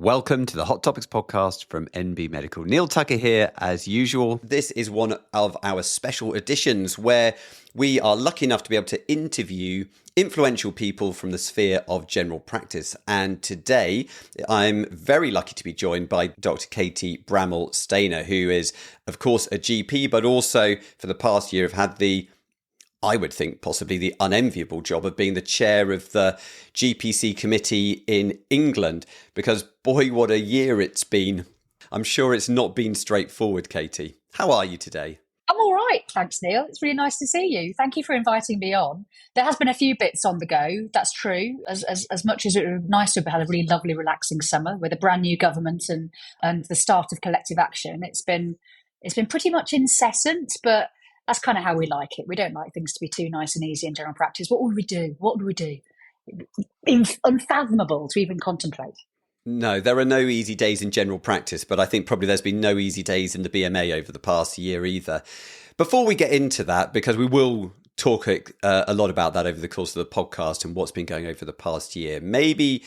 Welcome to the Hot Topics podcast from NB Medical. Neal Tucker here, as usual. This is one of our special editions where we are lucky enough to be able to interview influential people from the sphere of general practice. And today, I'm very lucky to be joined by Dr Katie Bramall-Stainer, who is, of course, a GP, but also for the past year have had I would think possibly the unenviable job of being the chair of the GPC committee in England, because boy, what a year it's been. I'm sure it's not been straightforward, Katie. How are you today? I'm all right, thanks, Neil. It's really nice to see you. Thank you for inviting me on. There has been a few bits on the go, that's true. As much as it would be nice to have had a really lovely, relaxing summer with a brand new government and the start of collective action, it's been pretty much incessant, but that's kind of how we like it. We don't like things to be too nice and easy in general practice. What would we do? Unfathomable to even contemplate. No, there are no easy days in general practice, but I think probably there's been no easy days in the BMA over the past year either. Before we get into that, because we will talk a lot about that over the course of the podcast and what's been going over the past year, maybe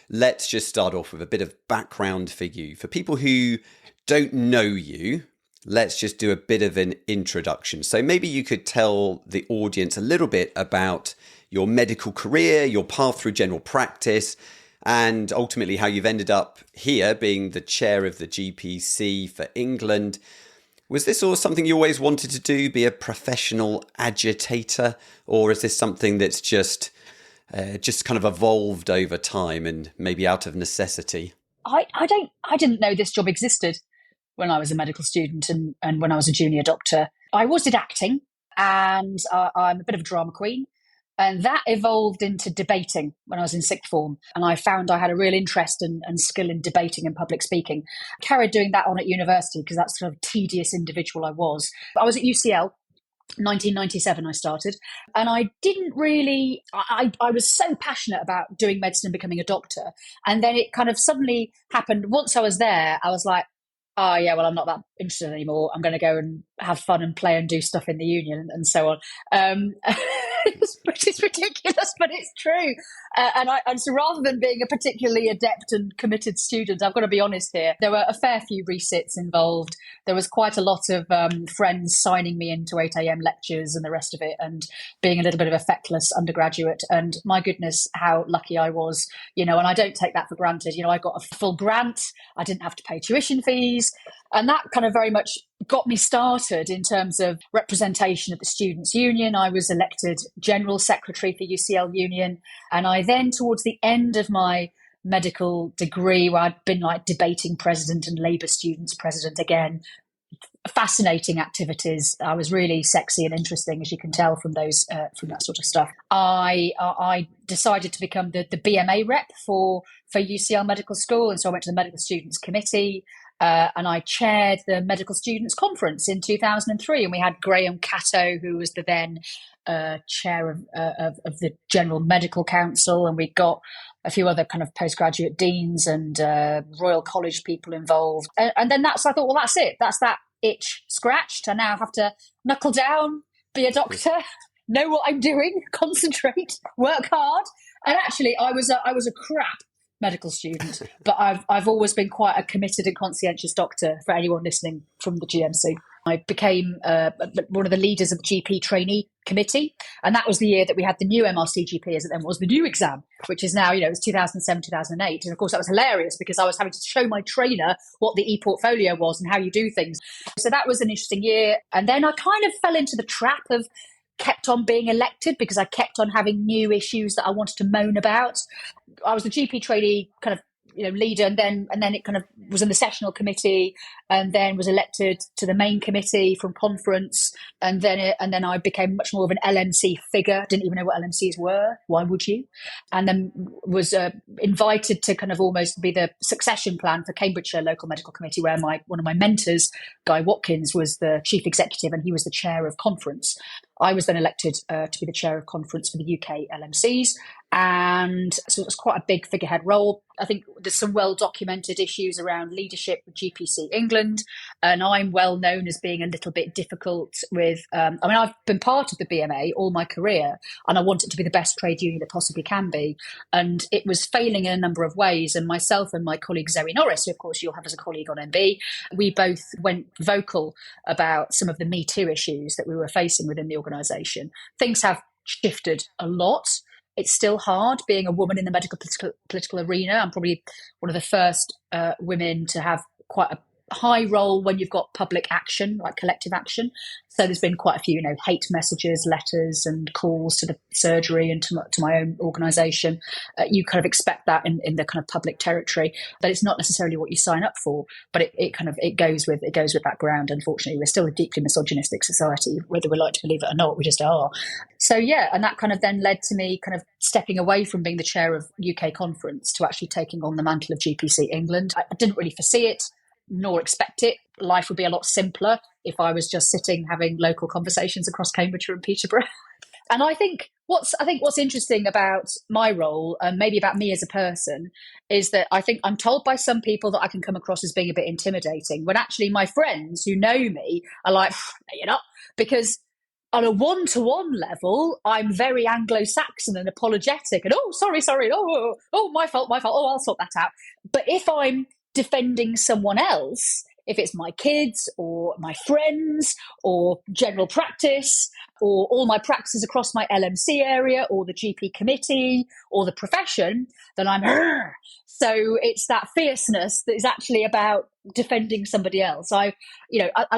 let's just start off with a bit of background for you. For people who don't know you, let's just do a bit of an introduction. So maybe you could tell the audience a little bit about your medical career, your path through general practice, and ultimately how you've ended up here being the chair of the GPC for England. Was this all something you always wanted to do, be a professional agitator, or is this something that's just kind of evolved over time and maybe out of necessity? I didn't know this job existed when I was a medical student and when I was a junior doctor. I always did acting, and I'm a bit of a drama queen. And that evolved into debating when I was in sixth form. And I found I had a real interest and skill in debating and public speaking. I carried doing that on at university because that's the sort of tedious individual I was. I was at UCL. 1997 I started, and I didn't really I was so passionate about doing medicine and becoming a doctor, and then it kind of suddenly happened. Once I was there, I was like, oh yeah, well, I'm not that interested anymore. I'm going to go and have fun and play and do stuff in the union and so on. It's ridiculous, but it's true. And so rather than being a particularly adept and committed student, I've got to be honest here, there were a fair few resits involved. There was quite a lot of friends signing me into 8 a.m. lectures and the rest of it, and being a little bit of a feckless undergraduate. And my goodness, how lucky I was, and I don't take that for granted. I got a full grant. I didn't have to pay tuition fees. And that kind of very much got me started in terms of representation at the Students' Union. I was elected General Secretary for UCL Union. And I then, towards the end of my medical degree, where I'd been like debating president and Labour students president again, fascinating activities. I was really sexy and interesting, as you can tell from from that sort of stuff. I decided to become the BMA rep for UCL Medical School. And so I went to the Medical Students Committee. And I chaired the Medical Students Conference in 2003, and we had Graham Catto, who was the then chair of the General Medical Council, and we got a few other kind of postgraduate deans and Royal College people involved. And then I thought, well, that's it. That's that itch scratched. I now have to knuckle down, be a doctor, know what I'm doing, concentrate, work hard. And actually, I was a crap medical student, but I've always been quite a committed and conscientious doctor for anyone listening from the GMC. I became one of the leaders of the GP trainee committee, and that was the year that we had the new MRC GP, as it then was, the new exam, which is now, it's 2007, 2008. And of course, that was hilarious because I was having to show my trainer what the e-portfolio was and how you do things. So that was an interesting year. And then I kind of fell into the trap of kept on being elected because I kept on having new issues that I wanted to moan about. I was the GP trainee kind of leader, and then it kind of was in the sessional committee, and then was elected to the main committee from conference, and then I became much more of an LMC figure. Didn't even know what LMCs were. Why would you? And then was invited to kind of almost be the succession plan for Cambridgeshire Local Medical Committee, where one of my mentors, Guy Watkins, was the chief executive, and he was the chair of conference. I was then elected to be the chair of conference for the UK LMCs. And so it was quite a big figurehead role. I think there's some well-documented issues around leadership with GPC England. And I'm well known as being a little bit difficult with, I've been part of the BMA all my career, and I want it to be the best trade union it possibly can be. And it was failing in a number of ways. And myself and my colleague Zoe Norris, who of course you'll have as a colleague on MB, we both went vocal about some of the Me Too issues that we were facing within the organisation. Things have shifted a lot. It's still hard being a woman in the medical political arena. I'm probably one of the first women to have quite a high role when you've got public action, like collective action. So there's been quite a few, hate messages, letters and calls to the surgery and to my own organisation. You kind of expect that in the kind of public territory, but it's not necessarily what you sign up for. But it goes with that ground. Unfortunately, we're still a deeply misogynistic society, whether we like to believe it or not. We just are. So yeah, and that kind of then led to me kind of stepping away from being the chair of UK conference to actually taking on the mantle of GPC England. I didn't really foresee it, nor expect it. Life would be a lot simpler if I was just sitting having local conversations across Cambridgeshire and Peterborough. And I think what's interesting about my role and maybe about me as a person is that I think I'm told by some people that I can come across as being a bit intimidating, when actually my friends who know me are like, no, you're not, because on a one-to-one level, I'm very Anglo-Saxon and apologetic and, sorry, my fault, I'll sort that out. But if I'm defending someone else, if it's my kids or my friends or general practice or all my practices across my LMC area or the GP committee or the profession, then I'm so it's that fierceness that is actually about defending somebody else. I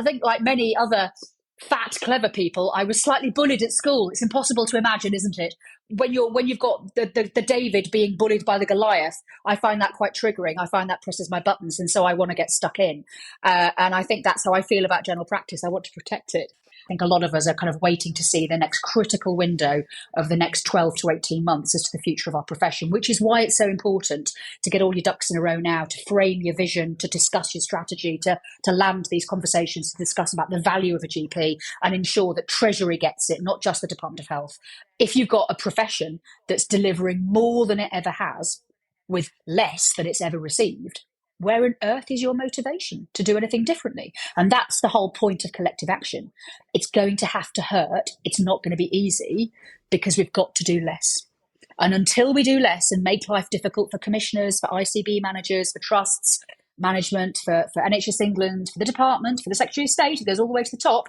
think like many other fat, clever people, I was slightly bullied at school. It's impossible to imagine, isn't it? When you've got the David being bullied by the Goliath, I find that quite triggering. I find that presses my buttons, and so I want to get stuck in. And I think that's how I feel about general practice. I want to protect it. I think a lot of us are kind of waiting to see the next critical window of the next 12 to 18 months as to the future of our profession, which is why it's so important to get all your ducks in a row now, to frame your vision, to discuss your strategy, to land these conversations, to discuss about the value of a GP and ensure that Treasury gets it, not just the Department of Health. If you've got a profession that's delivering more than it ever has with less than it's ever received, where on earth is your motivation to do anything differently? And that's the whole point of collective action. It's going to have to hurt. It's not going to be easy because we've got to do less. And until we do less and make life difficult for commissioners, for ICB managers, for trusts, management, for NHS England, for the department, for the Secretary of State, it goes all the way to the top,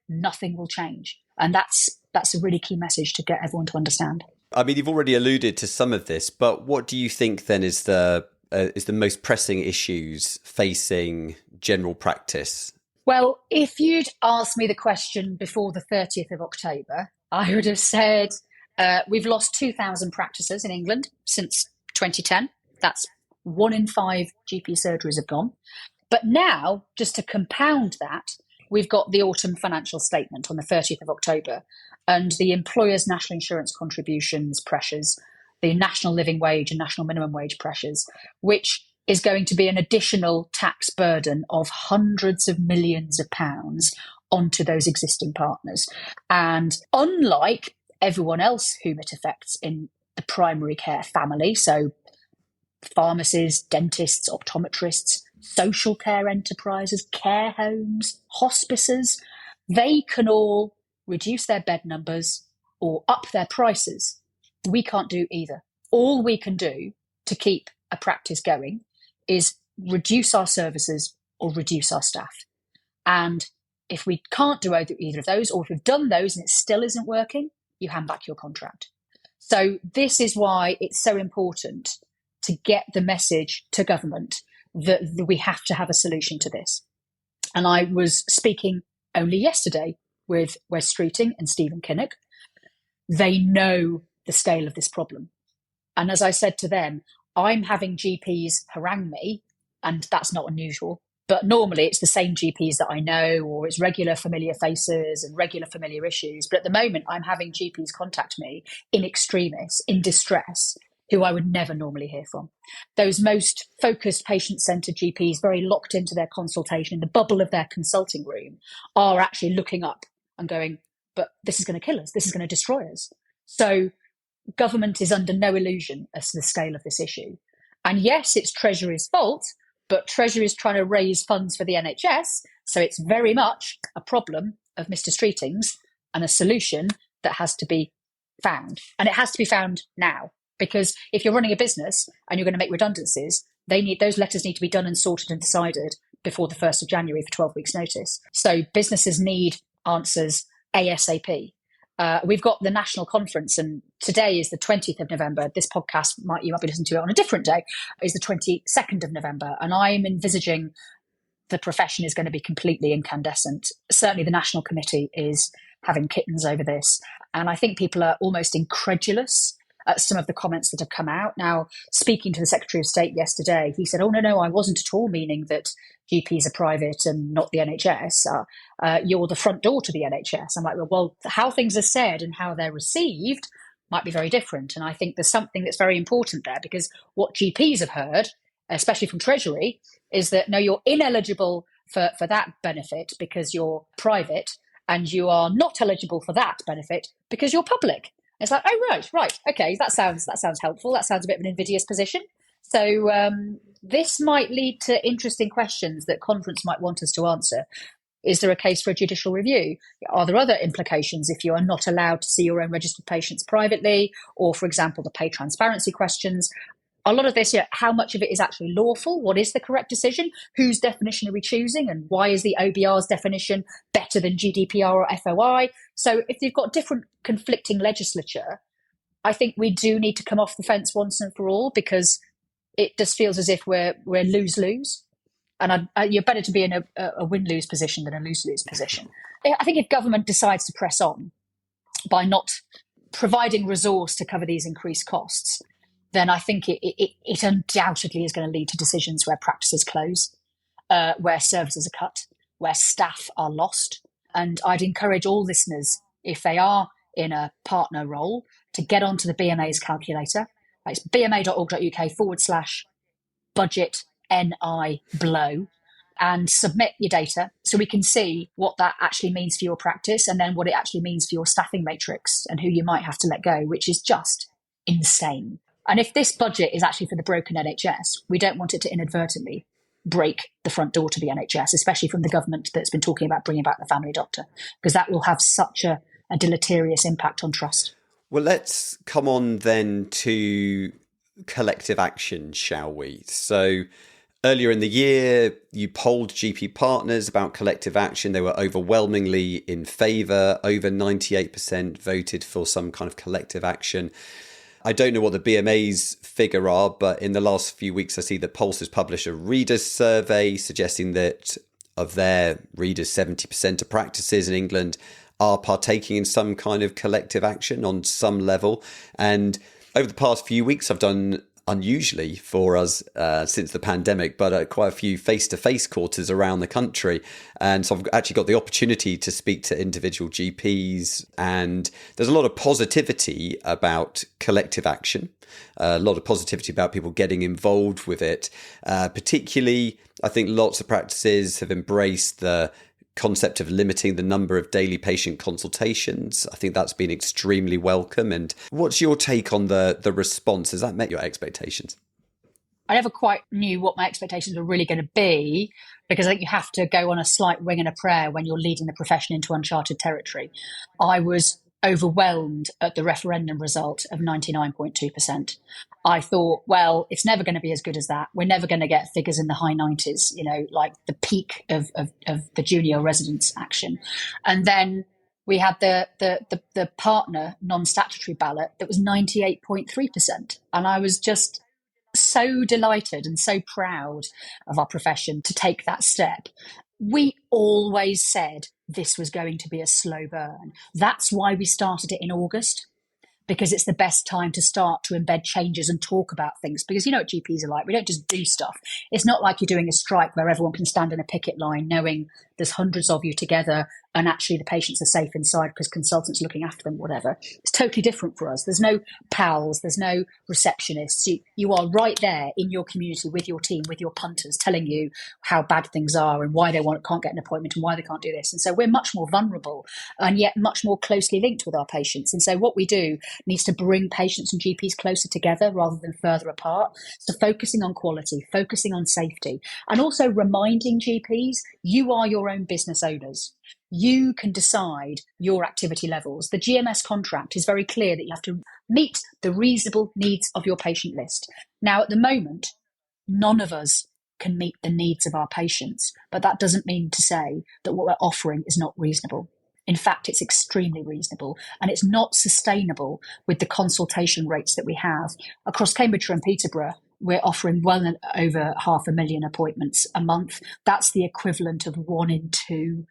nothing will change. And that's a really key message to get everyone to understand. I mean, you've already alluded to some of this, but what do you think then is the most pressing issues facing general practice? Well, if you'd asked me the question before the 30th of October, I would have said we've lost 2,000 practices in England since 2010. That's 1 in 5 GP surgeries have gone. But now, just to compound that, we've got the autumn financial statement on the 30th of October and the employers' national insurance contributions pressures, the national living wage and national minimum wage pressures, which is going to be an additional tax burden of hundreds of millions of pounds onto those existing partners. And unlike everyone else whom it affects in the primary care family, so pharmacies, dentists, optometrists, social care enterprises, care homes, hospices, they can all reduce their bed numbers or up their prices. We can't do either. All we can do to keep a practice going is reduce our services or reduce our staff. And if we can't do either of those, or if we've done those and it still isn't working, you hand back your contract. So this is why it's so important to get the message to government that we have to have a solution to this. And I was speaking only yesterday with Wes Streeting and Stephen Kinnock. They know the scale of this problem. And as I said to them, I'm having GPs harangue me, and that's not unusual. But normally it's the same GPs that I know, or it's regular familiar faces and regular familiar issues. But at the moment, I'm having GPs contact me in extremis, in distress, who I would never normally hear from. Those most focused patient-centred GPs, very locked into their consultation, in the bubble of their consulting room, are actually looking up and going, but this is going to kill us. This is going to destroy us. So government is under no illusion as to the scale of this issue. And yes, it's Treasury's fault, but Treasury is trying to raise funds for the NHS. So it's very much a problem of Mr. Streeting's and a solution that has to be found. And it has to be found now, because if you're running a business and you're going to make redundancies, those letters need to be done and sorted and decided before the 1st of January for 12 weeks notice. So businesses need answers ASAP. We've got the national conference, and today is the 20th of November. This podcast, you might be listening to it on a different day, is the 22nd of November. And I'm envisaging the profession is going to be completely incandescent. Certainly the National Committee is having kittens over this. And I think people are almost incredulous at some of the comments that have come out. Now, speaking to the Secretary of State yesterday, he said, oh, no, I wasn't at all meaning that GPs are private and not the NHS. You're the front door to the NHS. I'm like, well, how things are said and how they're received might be very different. And I think there's something that's very important there, because what GPs have heard, especially from Treasury, is that, no, you're ineligible for that benefit because you're private, and you are not eligible for that benefit because you're public. It's like, oh, right. Okay, that sounds helpful. That sounds a bit of an invidious position. So this might lead to interesting questions that conference might want us to answer. Is there a case for a judicial review? Are there other implications if you are not allowed to see your own registered patients privately, or, for example, the pay transparency questions? A lot of this, how much of it is actually lawful? What is the correct decision? Whose definition are we choosing? And why is the OBR's definition better than GDPR or FOI? So if you've got different conflicting legislature, I think we do need to come off the fence once and for all, because it just feels as if we're lose-lose. And you're better to be in a win-lose position than a lose-lose position. I think if government decides to press on by not providing resource to cover these increased costs, then I think it undoubtedly is going to lead to decisions where practices close, where services are cut, where staff are lost. And I'd encourage all listeners, if they are in a partner role, to get onto the BMA's calculator. It's bma.org.uk/budget NI blow, and submit your data so we can see what that actually means for your practice, and then what it actually means for your staffing matrix and who you might have to let go, which is just insane. And if this budget is actually for the broken NHS, we don't want it to inadvertently break the front door to the NHS, especially from the government that's been talking about bringing back the family doctor, because that will have such a deleterious impact on trust. Well, let's come on then to collective action, shall we? So earlier in the year, you polled GP partners about collective action. They were overwhelmingly in favour. Over 98% voted for some kind of collective action. I don't know what the BMA's figure are, but in the last few weeks, I see that Pulse has published a readers survey suggesting that of their readers, 70% of practices in England are partaking in some kind of collective action on some level. And over the past few weeks, I've done, unusually for us since the pandemic, but quite a few face-to-face quarters around the country. And so I've actually got the opportunity to speak to individual GPs, and there's a lot of positivity about collective action, a lot of positivity about people getting involved with it. Particularly, I think lots of practices have embraced the concept of limiting the number of daily patient consultations. I think that's been extremely welcome. And what's your take on the response? Has that met your expectations? I never quite knew what my expectations were really going to be, because I think you have to go on a slight wing and a prayer when you're leading the profession into uncharted territory. I was overwhelmed at the referendum result of 99.2%. I thought, well, it's never going to be as good as that. We're never going to get figures in the high 90s, like the peak of the junior residents action. And then we had the partner non-statutory ballot that was 98.3%. And I was just so delighted and so proud of our profession to take that step. We always said this was going to be a slow burn. That's why we started it in August, because it's the best time to start to embed changes and talk about things. Because you know what GPs are like. We don't just do stuff. It's not like you're doing a strike where everyone can stand in a picket line knowing there's hundreds of you together and actually the patients are safe inside because consultants are looking after them, whatever. It's totally different for us. There's no pals, there's no receptionists. You are right there in your community with your team, with your punters, telling you how bad things are and why they can't get an appointment and why they can't do this. And so we're much more vulnerable and yet much more closely linked with our patients. And so what we do needs to bring patients and GPs closer together rather than further apart. So focusing on quality, focusing on safety, and also reminding GPs, you are your own business owners. You can decide your activity levels. The GMS contract is very clear that you have to meet the reasonable needs of your patient list. Now, at the moment, none of us can meet the needs of our patients, but that doesn't mean to say that what we're offering is not reasonable. In fact, it's extremely reasonable, and it's not sustainable with the consultation rates that we have. Across Cambridgeshire and Peterborough, we're offering well over 500,000 appointments a month. That's the equivalent of 1 in 2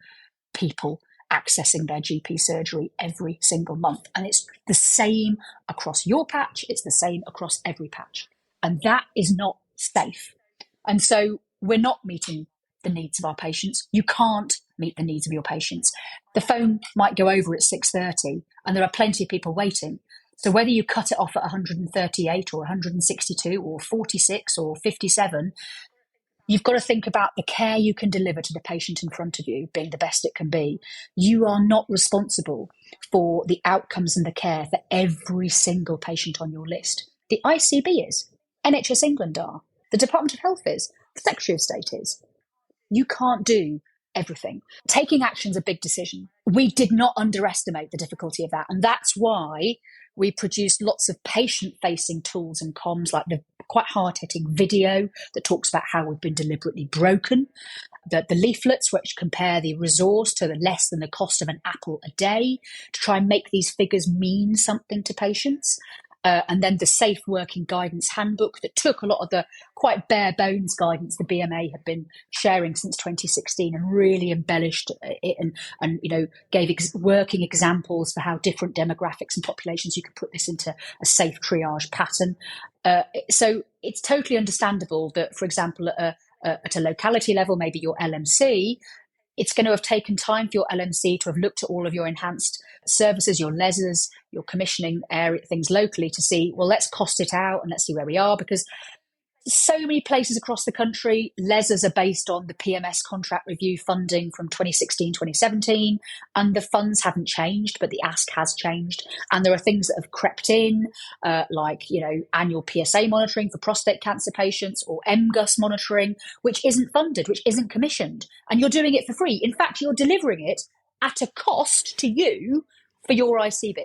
people accessing their GP surgery every single month. And it's the same across your patch. It's the same across every patch. And that is not safe. And so we're not meeting the needs of our patients. You can't meet the needs of your patients. The phone might go over at 6:30 and there are plenty of people waiting. So whether you cut it off at 138 or 162 or 46 or 57, you've got to think about the care you can deliver to the patient in front of you being the best it can be. You are not responsible for the outcomes and the care for every single patient on your list. The ICB is, NHS England are, the Department of Health is, the Secretary of State is. You can't do everything. Taking action is a big decision. We did not underestimate the difficulty of that. And that's why we produced lots of patient-facing tools and comms, like the quite hard-hitting video that talks about how we've been deliberately broken, the leaflets which compare the resource to the less than the cost of an apple a day to try and make these figures mean something to patients. And then the Safe Working Guidance Handbook that took a lot of the quite bare bones guidance the BMA had been sharing since 2016 and really embellished it and gave working examples for how different demographics and populations you could put this into a safe triage pattern. So it's totally understandable that, for example, at a locality level, maybe your LMC, it's going to have taken time for your LMC to have looked at all of your enhanced services, your LESers, your commissioning area, things locally to see, well, let's cost it out and let's see where we are, because so many places across the country, LESers are based on the PMS contract review funding from 2016, 2017, and the funds haven't changed, but the ask has changed. And there are things that have crept in, like, annual PSA monitoring for prostate cancer patients or MGUS monitoring, which isn't funded, which isn't commissioned. And you're doing it for free. In fact, you're delivering it at a cost to you for your ICB.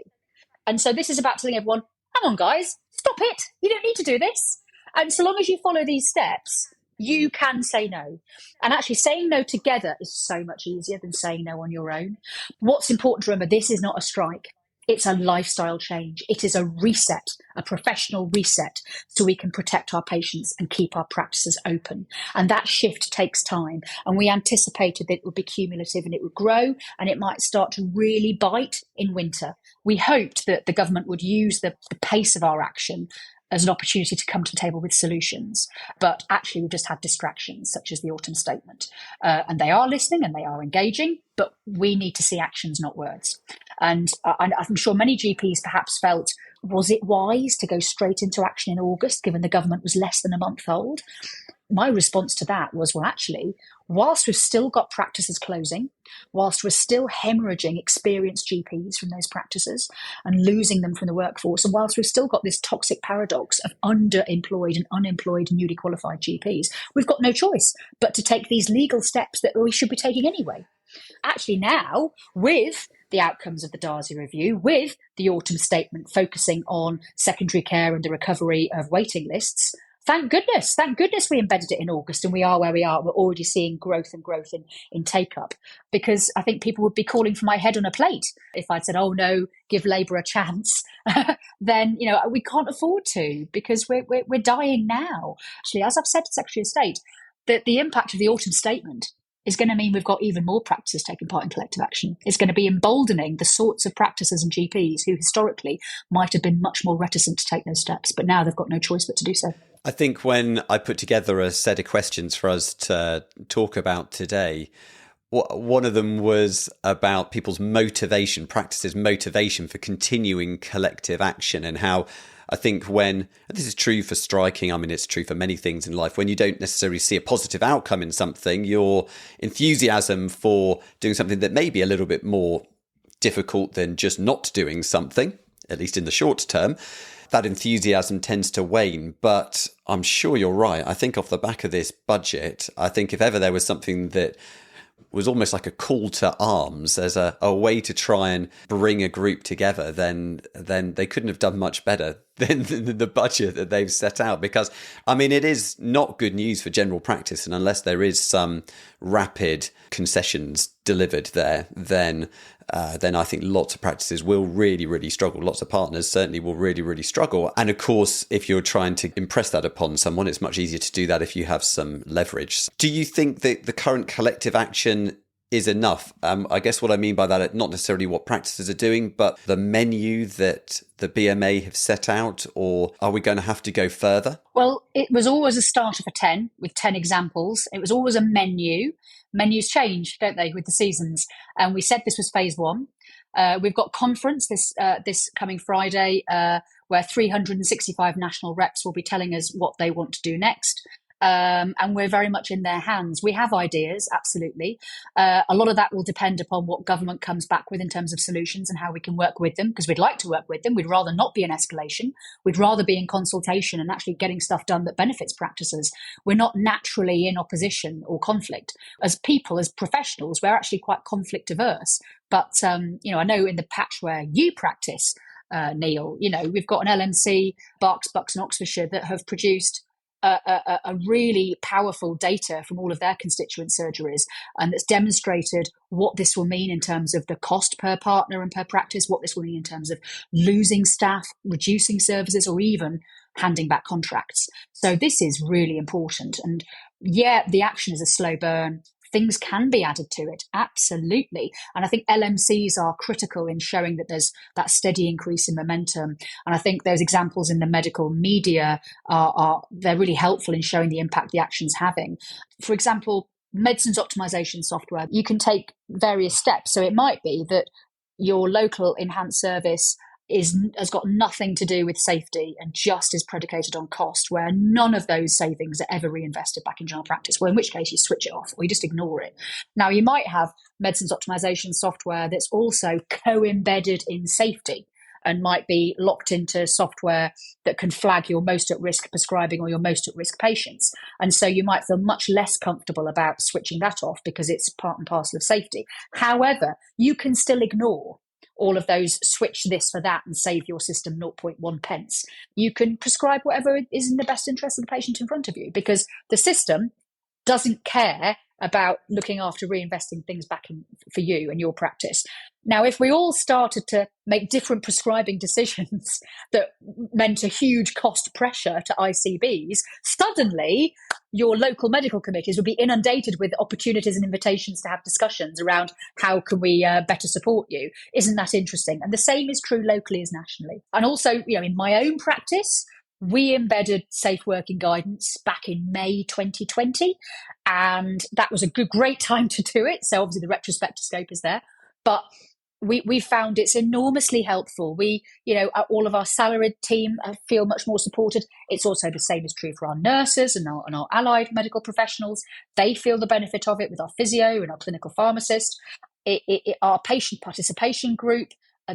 And so this is about telling everyone, hang on, guys, stop it. You don't need to do this. And so long as you follow these steps, you can say no. And actually saying no together is so much easier than saying no on your own. What's important to remember, this is not a strike. It's a lifestyle change. It is a reset, a professional reset, so we can protect our patients and keep our practices open. And that shift takes time. And we anticipated that it would be cumulative and it would grow and it might start to really bite in winter. We hoped that the government would use the pace of our action as an opportunity to come to the table with solutions. But actually, we've just had distractions, such as the autumn statement. And they are listening and they are engaging, but we need to see actions, not words. And I'm sure many GPs perhaps felt, was it wise to go straight into action in August, given the government was less than a month old? My response to that was, well, actually, whilst we've still got practices closing, whilst we're still hemorrhaging experienced GPs from those practices and losing them from the workforce, and whilst we've still got this toxic paradox of underemployed and unemployed newly qualified GPs, we've got no choice but to take these legal steps that we should be taking anyway. Actually now, with the outcomes of the Darcy review, with the autumn statement focusing on secondary care and the recovery of waiting lists, Thank goodness we embedded it in August and we are where we are. We're already seeing growth in take-up, because I think people would be calling for my head on a plate if I'd said, oh no, give Labour a chance. Then, we can't afford to, because we're dying now. Actually, as I've said to Secretary of State, that the impact of the autumn statement is going to mean we've got even more practices taking part in collective action. It's going to be emboldening the sorts of practices and GPs who historically might have been much more reticent to take those steps, but now they've got no choice but to do so. I think when I put together a set of questions for us to talk about today, One of them was about people's motivation, practices motivation for continuing collective action, and how I think when, and this is true for striking, I mean, it's true for many things in life, when you don't necessarily see a positive outcome in something, your enthusiasm for doing something that may be a little bit more difficult than just not doing something, at least in the short term, that enthusiasm tends to wane. But I'm sure you're right. I think off the back of this budget, I think if ever there was something that was almost like a call to arms as a way to try and bring a group together, then they couldn't have done much better than the budget that they've set out. Because, I mean, it is not good news for general practice. And unless there is some rapid concessions delivered there, then I think lots of practices will really, really struggle. Lots of partners certainly will really, really struggle. And of course, if you're trying to impress that upon someone, it's much easier to do that if you have some leverage. Do you think that the current collective action is enough? I guess what I mean by that, not necessarily what practices are doing, but the menu that the BMA have set out, or are we going to have to go further? Well, it was always a starter for 10 with 10 examples. It was always a menu. Menus change, don't they, with the seasons? And we said this was phase one. We've got conference this coming Friday, where 365 national reps will be telling us what they want to do next. And we're very much in their hands. We have ideas, absolutely. A lot of that will depend upon what government comes back with in terms of solutions and how we can work with them, because we'd like to work with them. We'd rather not be in escalation. We'd rather be in consultation and actually getting stuff done that benefits practices. We're not naturally in opposition or conflict. As people, as professionals, we're actually quite conflict averse. But, I know in the patch where you practice, Neil, we've got an LMC, Berks, Bucks and Oxfordshire that have produced a really powerful data from all of their constituent surgeries, and that's demonstrated what this will mean in terms of the cost per partner and per practice, what this will mean in terms of losing staff, reducing services, or even handing back contracts. So this is really important. And yeah, the action is a slow burn. Things can be added to it, absolutely. And I think LMCs are critical in showing that there's that steady increase in momentum. And I think those examples in the medical media they're really helpful in showing the impact the action's having. For example, medicines optimization software, you can take various steps. So it might be that your local enhanced service has got nothing to do with safety and just is predicated on cost, where none of those savings are ever reinvested back in general practice, well, in which case you switch it off or you just ignore it. Now, you might have medicines optimization software that's also co-embedded in safety and might be locked into software that can flag your most at risk prescribing or your most at risk patients. And so you might feel much less comfortable about switching that off because it's part and parcel of safety. However, you can still ignore all of those switch this for that and save your system 0.1 pence. You can prescribe whatever is in the best interest of the patient in front of you, because the system doesn't care about looking after reinvesting things back in for you and your practice. Now, if we all started to make different prescribing decisions that meant a huge cost pressure to ICBs, suddenly your local medical committees would be inundated with opportunities and invitations to have discussions around how can we better support you. Isn't that interesting? And the same is true locally as nationally. And also, in my own practice, we embedded safe working guidance back in May 2020, and that was a great time to do it. So obviously the retrospectoscope is there, but we found it's enormously helpful. We, all of our salaried team feel much more supported. It's also the same is true for our nurses and our allied medical professionals. They feel the benefit of it with our physio and our clinical pharmacist. Our patient participation group,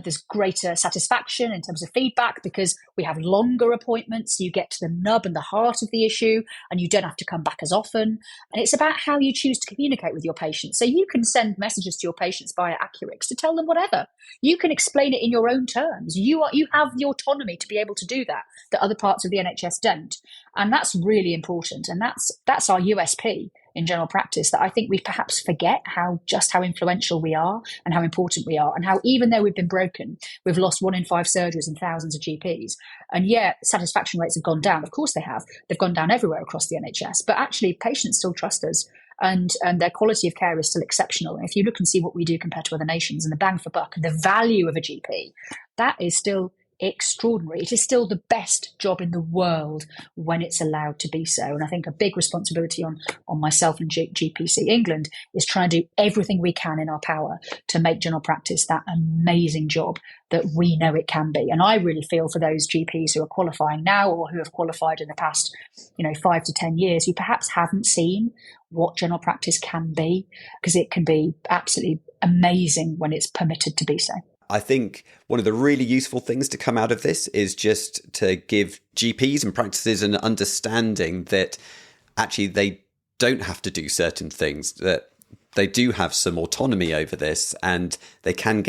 there's greater satisfaction in terms of feedback because we have longer appointments. You get to the nub and the heart of the issue and you don't have to come back as often. And it's about how you choose to communicate with your patients. So you can send messages to your patients via Accurix to tell them whatever. You can explain it in your own terms. You have the autonomy to be able to do that other parts of the NHS don't. And that's really important. And that's our USP in general practice, that I think we perhaps forget how influential we are and how important we are, and how even though we've been broken, we've lost 1 in 5 surgeries and thousands of GPs. And yet satisfaction rates have gone down. Of course they have. They've gone down everywhere across the NHS, but actually patients still trust us and their quality of care is still exceptional. And if you look and see what we do compared to other nations and the bang for buck and the value of a GP, that is still extraordinary. It is still the best job in the world when it's allowed to be so. And I think a big responsibility on myself and GPC England is trying to do everything we can in our power to make general practice that amazing job that we know it can be. And I really feel for those GPs who are qualifying now or who have qualified in the past, 5 to 10 years, who perhaps haven't seen what general practice can be, because it can be absolutely amazing when it's permitted to be so. I think one of the really useful things to come out of this is just to give GPs and practices an understanding that actually they don't have to do certain things, that they do have some autonomy over this, and they can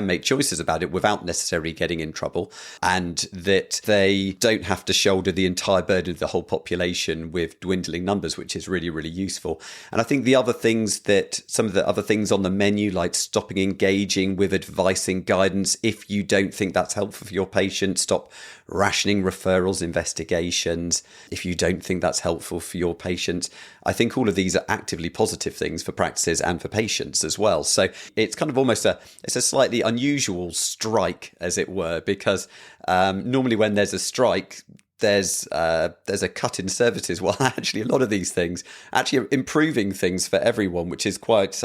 make choices about it without necessarily getting in trouble, and that they don't have to shoulder the entire burden of the whole population with dwindling numbers, which is really, really useful. And I think some of the other things on the menu, like stopping engaging with advice and guidance if you don't think that's helpful for your patient, stop rationing referrals, investigations if you don't think that's helpful for your patients. I think all of these are actively positive things for practices and for patients as well. So it's kind of almost a slightly unusual strike, as it were, because normally when there's a strike, there's a cut in services. Well, actually, a lot of these things actually are improving things for everyone, which is quite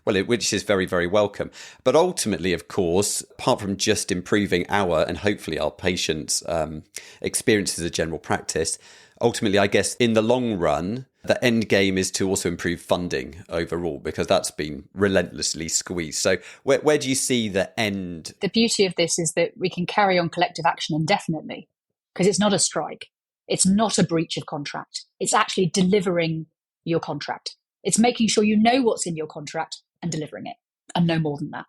which is very, very welcome. But ultimately, of course, apart from just improving our and hopefully our patients' experiences of general practice, ultimately, I guess in the long run, the end game is to also improve funding overall, because that's been relentlessly squeezed. So where do you see the end? The beauty of this is that we can carry on collective action indefinitely, because it's not a strike. It's not a breach of contract. It's actually delivering your contract. It's making sure you know what's in your contract and delivering it, and no more than that.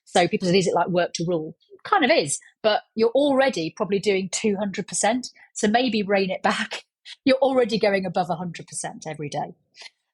So people say, is it like work to rule? Kind of is, but you're already probably doing 200%. So maybe rein it back. You're already going above 100% every day.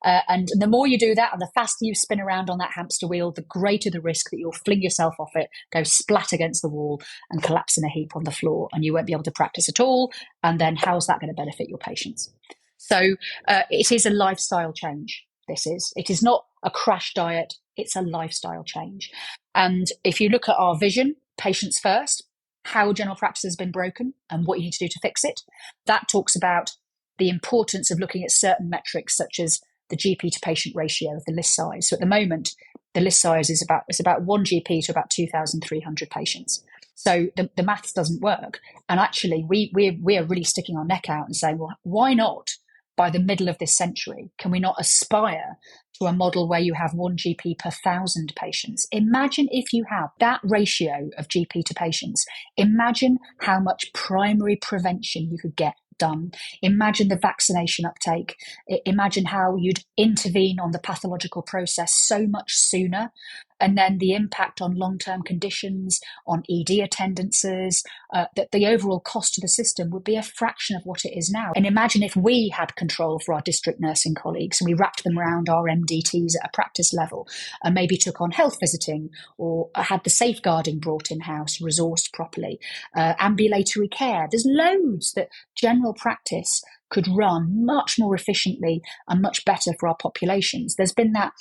And the more you do that, and the faster you spin around on that hamster wheel, the greater the risk that you'll fling yourself off it, go splat against the wall and collapse in a heap on the floor, and you won't be able to practice at all. And then how's that going to benefit your patients? So it is a lifestyle change. It is not a crash diet. It's a lifestyle change. And if you look at our vision, patients first, how general practice has been broken and what you need to do to fix it, that talks about the importance of looking at certain metrics such as the GP to patient ratio of the list size. So at the moment, the list size is about 1 GP to about 2,300 patients. So the maths doesn't work. And actually, we are really sticking our neck out and saying, well, why not? By the middle of this century, can we not aspire to a model where you have 1 GP per 1,000 patients? Imagine if you have that ratio of GP to patients. Imagine how much primary prevention you could get done. Imagine the vaccination uptake. Imagine how you'd intervene on the pathological process so much sooner. And then the impact on long-term conditions, on ED attendances, that the overall cost to the system would be a fraction of what it is now. And imagine if we had control for our district nursing colleagues and we wrapped them around our MDTs at a practice level and maybe took on health visiting or had the safeguarding brought in-house, resourced properly, ambulatory care. There's loads that general practice could run much more efficiently and much better for our populations. There's been that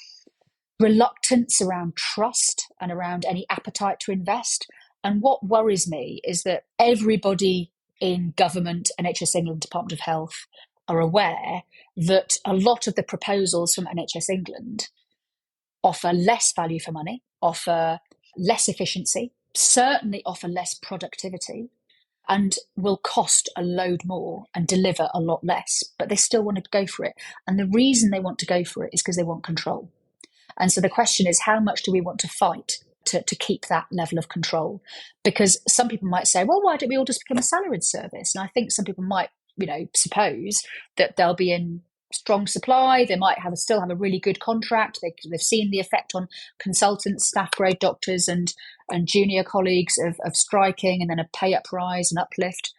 reluctance around trust and around any appetite to invest. And what worries me is that everybody in government, NHS England, Department of Health, are aware that a lot of the proposals from NHS England offer less value for money, offer less efficiency, certainly offer less productivity, and will cost a load more and deliver a lot less. But they still want to go for it. And the reason they want to go for it is because they want control. And so the question is, how much do we want to fight to keep that level of control? Because some people might say, well, why don't we all just become a salaried service? And I think some people might, suppose that they'll be in strong supply. They might still have a really good contract. They've seen the effect on consultants, staff grade doctors and junior colleagues of striking, and then a pay up rise and uplift.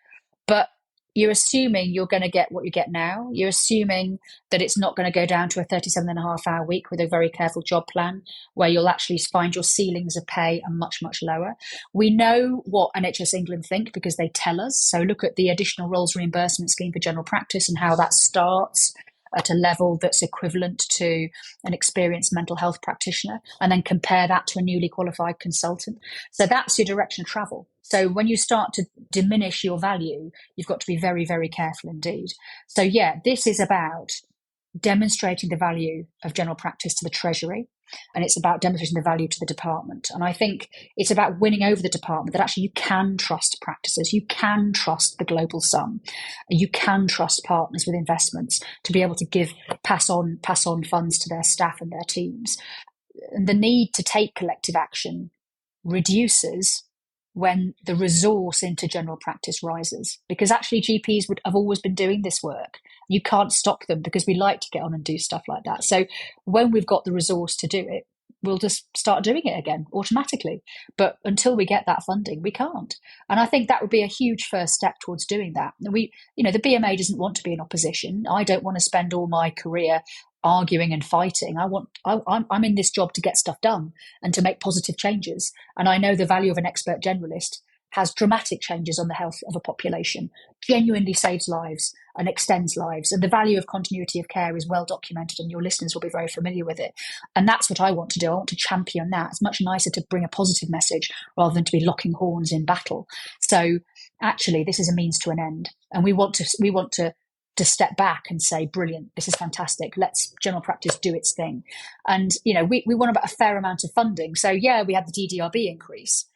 But you're assuming you're going to get what you get now. You're assuming that it's not going to go down to a 37.5-hour week with a very careful job plan where you'll actually find your ceilings of pay are much, much lower. We know what NHS England think because they tell us. So look at the additional roles reimbursement scheme for general practice and how that starts at a level that's equivalent to an experienced mental health practitioner, and then compare that to a newly qualified consultant. So that's your direction of travel. So when you start to diminish your value, you've got to be very, very careful indeed. So yeah, this is about demonstrating the value of general practice to the Treasury, and it's about demonstrating the value to the department. And I think it's about winning over the department that actually you can trust practices, you can trust the global sum, you can trust partners with investments to be able to pass on funds to their staff and their teams. And the need to take collective action reduces when the resource into general practice rises, because actually GPs have always been doing this work. You can't stop them because we like to get on and do stuff like that. So when we've got the resource to do it, we'll just start doing it again automatically. But until we get that funding, we can't. And I think that would be a huge first step towards doing that. The BMA doesn't want to be in opposition. I don't want to spend all my career arguing and fighting. I'm in this job to get stuff done and to make positive changes. And I know the value of an expert generalist has dramatic changes on the health of a population, genuinely saves lives and extends lives. And the value of continuity of care is well documented, and your listeners will be very familiar with it. And that's what I want to do. I want to champion that. It's much nicer to bring a positive message rather than to be locking horns in battle. So actually, this is a means to an end. And we want to step back and say, brilliant, this is fantastic. Let's general practice do its thing. And, we want about a fair amount of funding. So yeah, we had the DDRB increase,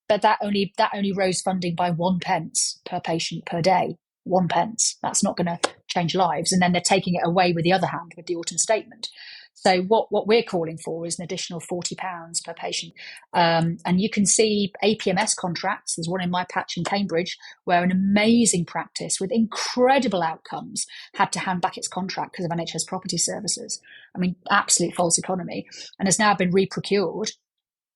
but that only rose funding by 1 pence per patient per day. 1 pence. That's not going to change lives. And then they're taking it away with the other hand with the autumn statement. So what we're calling for is an additional £40 per patient. And you can see APMS contracts. There's one in my patch in Cambridge where an amazing practice with incredible outcomes had to hand back its contract because of NHS property services. I mean, absolute false economy, and has now been reprocured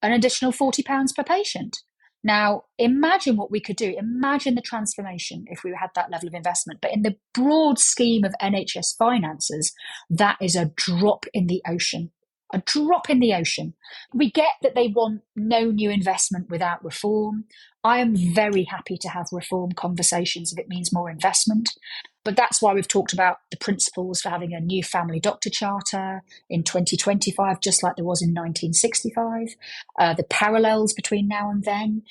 an additional £40 per patient. Now, imagine what we could do. Imagine the transformation if we had that level of investment. But in the broad scheme of NHS finances, that is a drop in the ocean. A drop in the ocean. We get that they want no new investment without reform. I am very happy to have reform conversations if it means more investment. But that's why we've talked about the principles for having a new family doctor charter in 2025, just like there was in 1965, the parallels between now and then,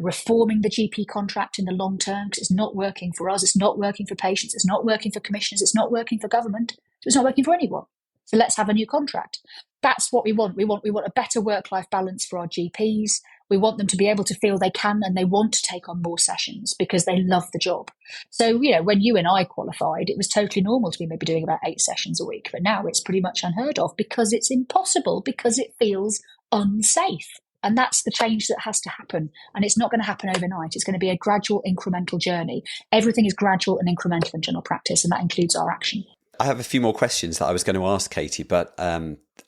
reforming the GP contract in the long term, because it's not working for us, it's not working for patients, it's not working for commissioners, it's not working for government, it's not working for anyone. So let's have a new contract. That's what we want. We want a better work-life balance for our GPs. We want them to be able to feel they can and they want to take on more sessions because they love the job. So, when you and I qualified, it was totally normal to be maybe doing about 8 sessions a week. But now it's pretty much unheard of because it's impossible, because it feels unsafe. And that's the change that has to happen. And it's not going to happen overnight. It's going to be a gradual, incremental journey. Everything is gradual and incremental in general practice, and that includes our action. I have a few more questions that I was going to ask Katie, but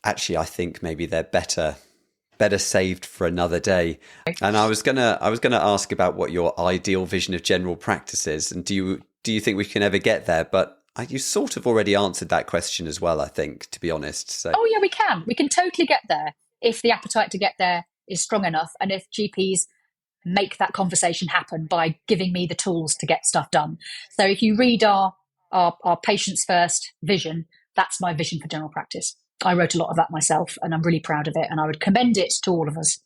actually I think maybe they're better saved for another day. And I was gonna ask about what your ideal vision of general practice is, and do you think we can ever get there? But you sort of already answered that question as well, I think, to be honest. So. Oh yeah, we can totally get there if the appetite to get there is strong enough, and if GPs make that conversation happen by giving me the tools to get stuff done. So if you read our patients first vision, that's my vision for general practice. I wrote a lot of that myself, and I'm really proud of it, and I would commend it to all of us.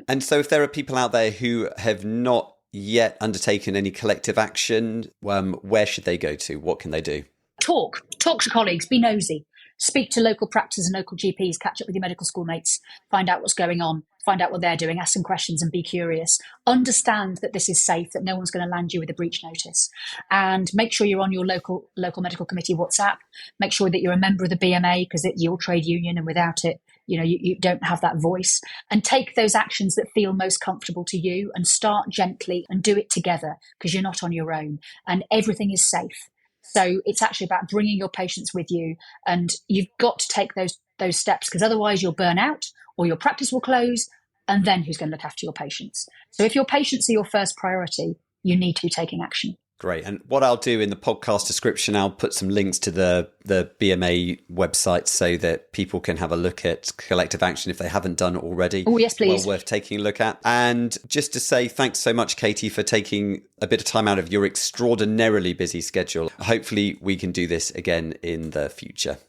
And so if there are people out there who have not yet undertaken any collective action, where should they go to? What can they do? Talk to colleagues, be nosy, speak to local practices and local GPs, catch up with your medical school mates, find out what's going on, find out what they're doing, ask some questions and be curious. Understand that this is safe, that no one's going to land you with a breach notice. And make sure you're on your local medical committee WhatsApp. Make sure that you're a member of the BMA, because it's your trade union, and without it, you don't have that voice. And take those actions that feel most comfortable to you and start gently and do it together, because you're not on your own and everything is safe. So it's actually about bringing your patients with you, and you've got to take those steps, because otherwise you'll burn out or your practice will close, and then who's going to look after your patients? So if your patients are your first priority, you need to be taking action. Great. And what I'll do in the podcast description, I'll put some links to the BMA website so that people can have a look at collective action if they haven't done it already. Oh, yes, please. Well worth taking a look at. And just to say thanks so much, Katie, for taking a bit of time out of your extraordinarily busy schedule. Hopefully we can do this again in the future.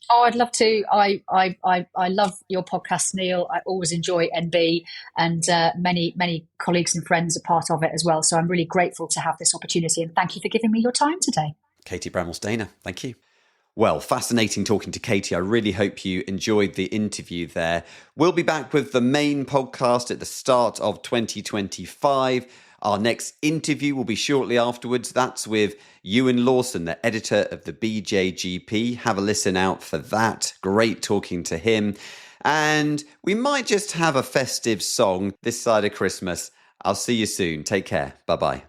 Oh, I'd love to. I love your podcast, Neil. I always enjoy NB, and many colleagues and friends are part of it as well. So I'm really grateful to have this opportunity, and thank you for giving me your time today. Katie Bramall-Stainer, thank you. Well, fascinating talking to Katie. I really hope you enjoyed the interview there. We'll be back with the main podcast at the start of 2025. Our next interview will be shortly afterwards. That's with Ewan Lawson, the editor of the BMA GP. Have a listen out for that. Great talking to him. And we might just have a festive song this side of Christmas. I'll see you soon. Take care. Bye-bye.